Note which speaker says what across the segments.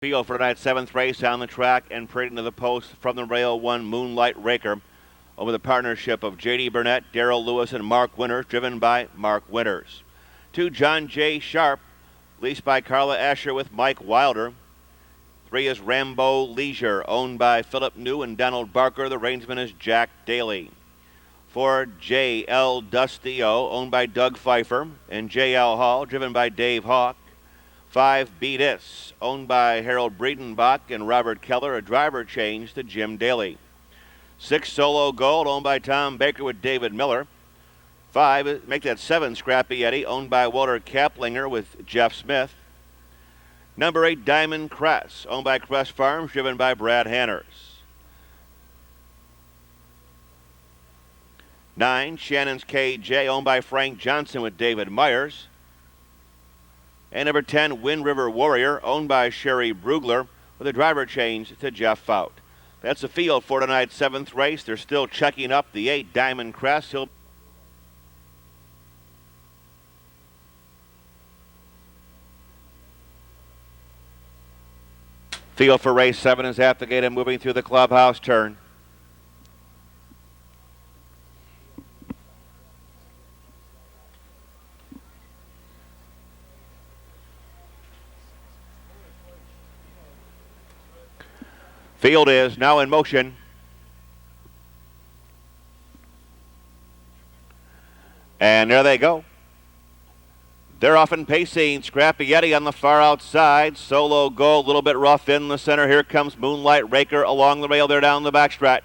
Speaker 1: Field for tonight's 7th race on the track and parading to the post from the rail, one Moonlight Raker over the partnership of J.Burnett, Darrell Lewis, and Mark Winters, driven by Mark Winters. 2, John J. Sharp, leased by Carla Asher with Mike Wilder. 3 is RAMBO Leisure, owned by Philip New and Donald Barker. The reinsman is Jack Dailey. 4, J.L. Dustio, owned by Doug Pfeiffer, and J.L. Hall, driven by Dave Hawk. 5, Beat This, owned by Harold Breedenbach and Robert Keller, a driver change to Jim Daly. 6, Solo Gold, owned by Tom Baker with David Miller. 5, make that 7, Scrappy Eddie, owned by Walter Kaplinger with Jeff Smith. Number 8, Diamond Cress, owned by Cress Farms, driven by Brad Hanners. 9, Shannon's KJ, owned by Frank Johnson with David Myers. And number 10, Wind River Warrior, owned by Sherry Brugler, with a driver change to Jeff Fout. That's the field for tonight's 7th race. They're still checking up the 8, Diamond Cress. Field for race 7 is at the gate and moving through the clubhouse turn. Field is now in motion. And there they go. They're off and pacing. Scrappy Eddie on the far outside. Solo Gold, a little bit rough in the center. Here comes Moonlight Raker along the rail there down the backstretch.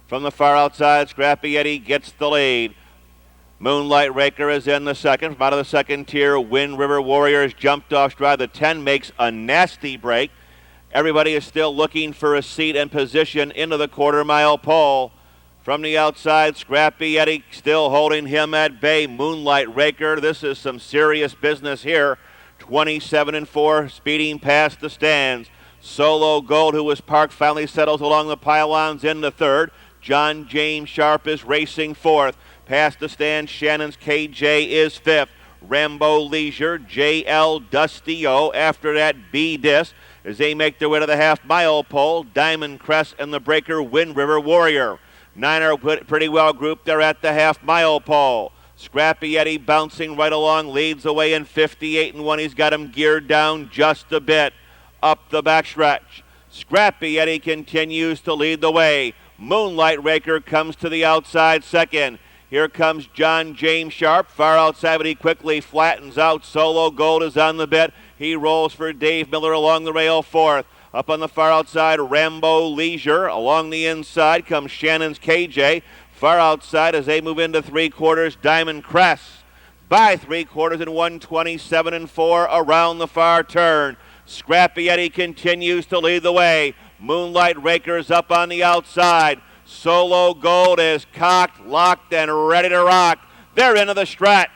Speaker 1: From the far outside, Scrappy Eddie gets the lead. Moonlight Raker is in the second. From out of the second tier, Wind River Warriors jumped off stride. The 10 makes a nasty break. Everybody is still looking for a seat and position into the quarter-mile pole. From the outside, Scrappy Eddie still holding him at bay. Moonlight Raker, this is some serious business here. 27-4, speeding past the stands. Solo Gold, who was parked, finally settles along the pylons into third. John James Sharp is racing fourth. Past the stand, Shannon's KJ is fifth. RAMBO Leisure, J.L. Dustio. After that, B-Dis. As they make their way to the half-mile pole, Diamond Cress and the breaker Wind River Warrior. 9 are pretty well grouped there at the half-mile pole. Scrappy Eddie bouncing right along, leads away in 58-1. He's got him geared down just a bit up the backstretch. Scrappy Eddie continues to lead the way. Moonlight Raker comes to the outside second. Here comes John James Sharp, far outside, but he quickly flattens out. Solo Gold is on the bit. He rolls for Dave Miller along the rail fourth. Up on the far outside, RAMBO Leisure. Along the inside comes Shannon's KJ. Far outside as they move into three-quarters, Diamond Cress. By three-quarters in 127-4 around the far turn. Scrappy Eddie continues to lead the way. Moonlight Raker's up on the outside. Solo Gold is cocked, locked, and ready to rock. They're into the stretch.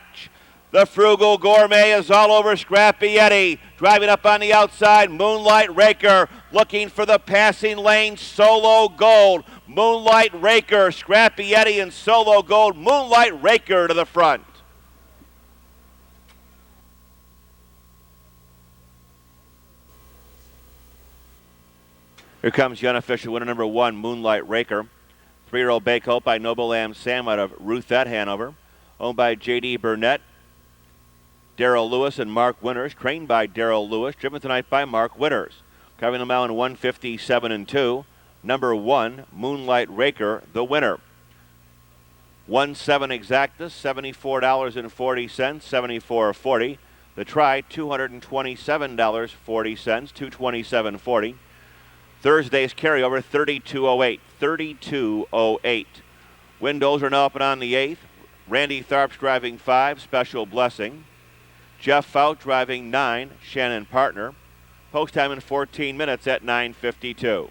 Speaker 1: The Frugal Gourmet is all over Scrappy Eddie. Driving up on the outside, Moonlight Raker looking for the passing lane, Solo Gold. Moonlight Raker, Scrappy Eddie, and Solo Gold. Moonlight Raker to the front. Here comes the unofficial winner, number 1, Moonlight Raker. 3-year-old Bake Hope by Noble Lamb Sam out of Ruthette, Hanover. Owned by J.Burnett, Darrell Lewis, and Mark Winters. Trained by Darrell Lewis. Driven tonight by Mark Winters. Covering the mile in 157-2. Number 1, Moonlight Raker, the winner. 1-7 exactus, $74.40, $74.40. The try, $227.40, $227.40. Thursday's carryover, 32.08, 32.08. Windows are now up and on the 8th. Randy Tharp's driving 5, Special Blessing. Jeff Fout driving 9, Shannon Partner. Post time in 14 minutes at 9:52.